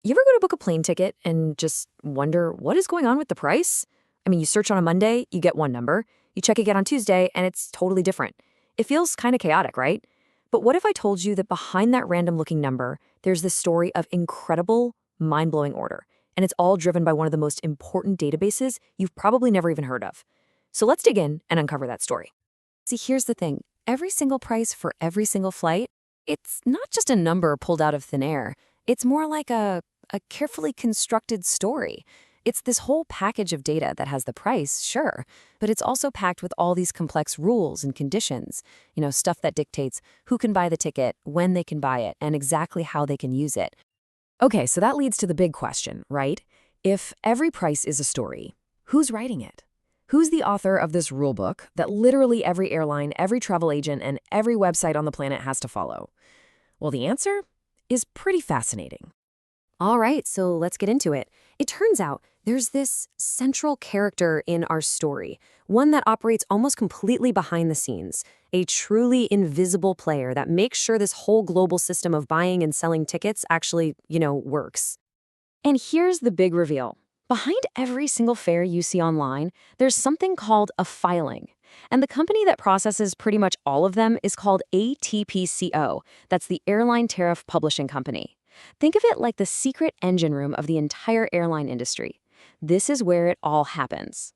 You ever go to book a plane ticket and just wonder what is going on with the price? I mean, you search on a Monday, you get one number. You check again on Tuesday, and it's totally different. It feels kind of chaotic, right? But what if I told you that behind that random looking number, there's this story of incredible, mind blowing order? And it's all driven by one of the most important databases you've probably never even heard of. So let's dig in and uncover that story. See, here's the thing, every single price for every single flight, it's not just a number pulled out of thin air. It's more like a carefully constructed story. It's this whole package of data that has the price, sure, but it's also packed with all these complex rules and conditions, stuff that dictates who can buy the ticket, when they can buy it, and exactly how they can use it. Okay, so that leads to the big question, right? If every price is a story, who's writing it? Who's the author of this rulebook that literally every airline, every travel agent, and every website on the planet has to follow? Well, the answer is pretty fascinating. All right, so let's get into it. It turns out there's this central character in our story, one that operates almost completely behind the scenes, a truly invisible player that makes sure this whole global system of buying and selling tickets actually, works. And here's the big reveal. Behind every single fare you see online, there's something called a filing. And the company that processes pretty much all of them is called ATPCO. That's the Airline Tariff Publishing Company. Think of it like the secret engine room of the entire airline industry. This is where it all happens.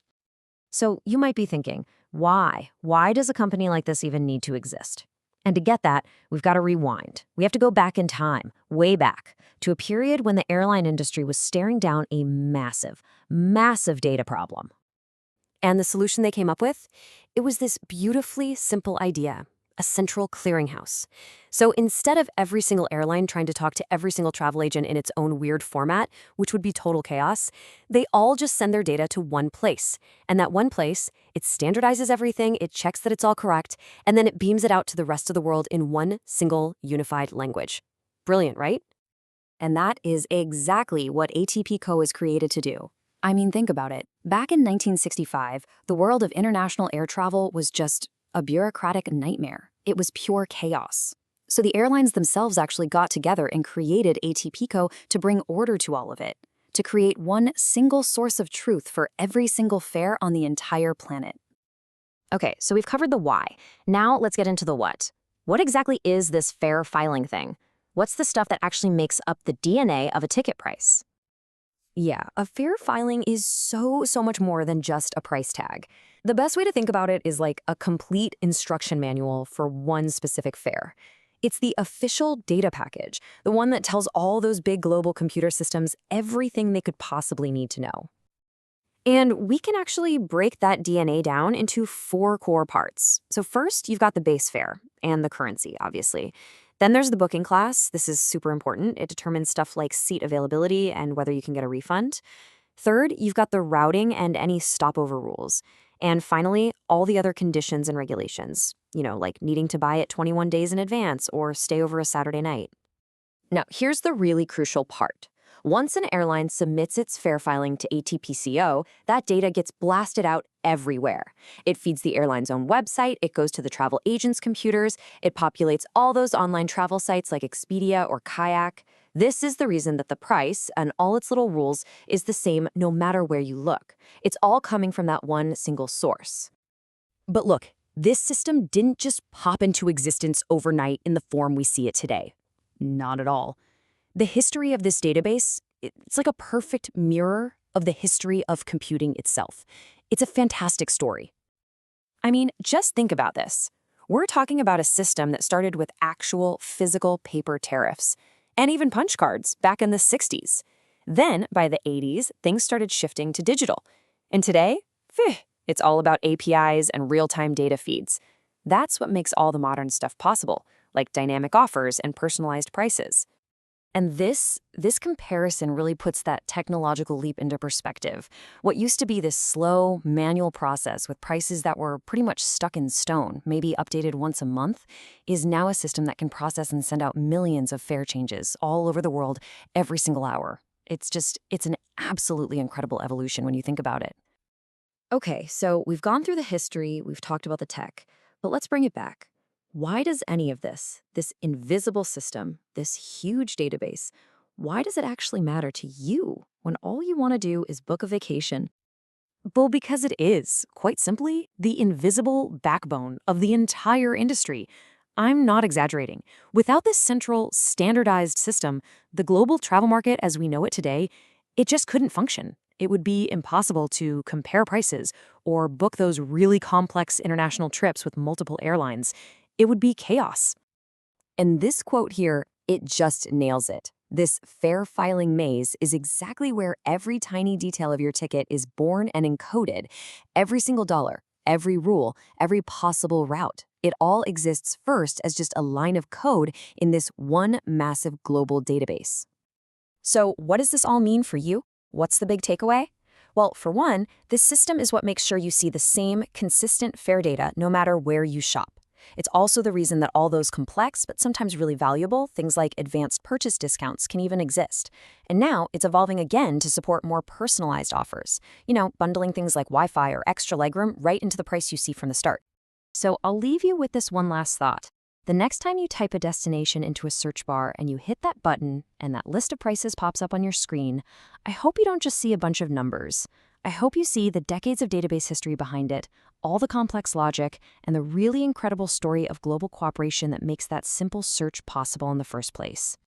So you might be thinking, why? Why does a company like this even need to exist? And to get that, we've got to rewind. We have to go back in time, way back, to a period when the airline industry was staring down a massive, massive data problem. And the solution they came up with? It was this beautifully simple idea, a central clearinghouse. So instead of every single airline trying to talk to every single travel agent in its own weird format, which would be total chaos, they all just send their data to one place. And that one place, it standardizes everything, it checks that it's all correct, and then it beams it out to the rest of the world in one single unified language. Brilliant, right? And that is exactly what ATPCO is created to do. I mean, think about it. Back in 1965, the world of international air travel was just a bureaucratic nightmare. It was pure chaos. So the airlines themselves actually got together and created ATPCO to bring order to all of it, to create one single source of truth for every single fare on the entire planet. Okay, so we've covered the why. Now let's get into the what. What exactly is this fare filing thing? What's the stuff that actually makes up the DNA of a ticket price? Yeah, a fare filing is so much more than just a price tag. The best way to think about it is like a complete instruction manual for one specific fare. It's the official data package, the one that tells all those big global computer systems everything they could possibly need to know. And we can actually break that DNA down into 4 core parts. So first, you've got the base fare and the currency, obviously. Then there's the booking class. This is super important. It determines stuff like seat availability and whether you can get a refund. Third, you've got the routing and any stopover rules. And finally, all the other conditions and regulations, like needing to buy it 21 days in advance or stay over a Saturday night. Now, here's the really crucial part. Once an airline submits its fare filing to ATPCO, that data gets blasted out everywhere. It feeds the airline's own website, it goes to the travel agent's computers, it populates all those online travel sites like Expedia or Kayak. This is the reason that the price and all its little rules is the same no matter where you look. It's all coming from that one single source. But look, this system didn't just pop into existence overnight in the form we see it today. Not at all. The history of this database, it's like a perfect mirror of the history of computing itself. It's a fantastic story. I mean, just think about this. We're talking about a system that started with actual physical paper tariffs and even punch cards back in the 60s. Then, by the 80s, things started shifting to digital. And today, it's all about APIs and real-time data feeds. That's what makes all the modern stuff possible, like dynamic offers and personalized prices. And this comparison really puts that technological leap into perspective. What used to be this slow, manual process with prices that were pretty much stuck in stone, maybe updated once a month, is now a system that can process and send out millions of fare changes all over the world every single hour. It's an absolutely incredible evolution when you think about it. Okay, so we've gone through the history, we've talked about the tech, but let's bring it back. Why does any of this invisible system, this huge database, why does it actually matter to you when all you want to do is book a vacation? Well, because it is, quite simply, the invisible backbone of the entire industry. I'm not exaggerating. Without this central, standardized system, the global travel market as we know it today, it just couldn't function. It would be impossible to compare prices or book those really complex international trips with multiple airlines. It would be chaos. And this quote here, it just nails it. This fare filing maze is exactly where every tiny detail of your ticket is born and encoded. Every single dollar, every rule, every possible route. It all exists first as just a line of code in this one massive global database. So, what does this all mean for you? What's the big takeaway? Well, for one, this system is what makes sure you see the same consistent fare data no matter where you shop. It's also the reason that all those complex but sometimes really valuable things like advanced purchase discounts can even exist. And now it's evolving again to support more personalized offers. Bundling things like Wi-Fi or extra legroom right into the price you see from the start. So I'll leave you with this one last thought. The next time you type a destination into a search bar and you hit that button and that list of prices pops up on your screen, I hope you don't just see a bunch of numbers. I hope you see the decades of database history behind it, all the complex logic, and the really incredible story of global cooperation that makes that simple search possible in the first place.